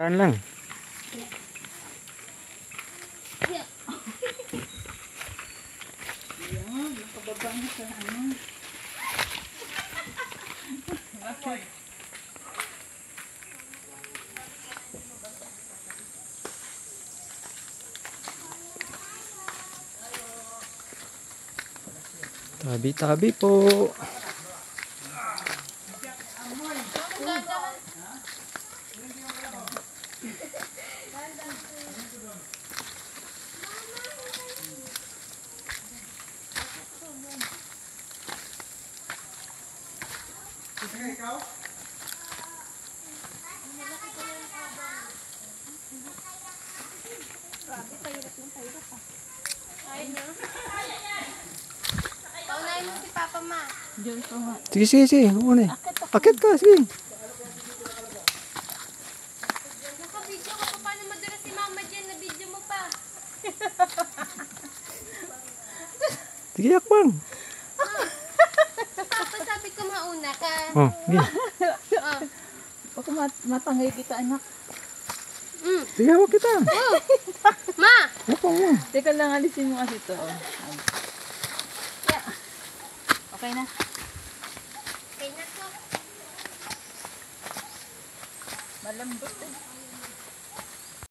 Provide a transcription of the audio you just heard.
Saan lang? Ayan, nakababa na sa ano. Tabi-tabi po. Paunahin mo si Papa Ma. Diyan ko nga. Sige, sige, sige. Una. Akit ka, sige. Naka-video ka pa. Paano madala si Mama dyan? Na-video mo pa. Sige, akbang. Papa, sabi ko mauna ka. Oh, sige. Oh. Baka matangay kita, anak. Sige, hawak kita. Ma! Akbang mo. Teka lang, alisin mo kasi ito. Yeah. Okay na. Okay na to. Malambot eh.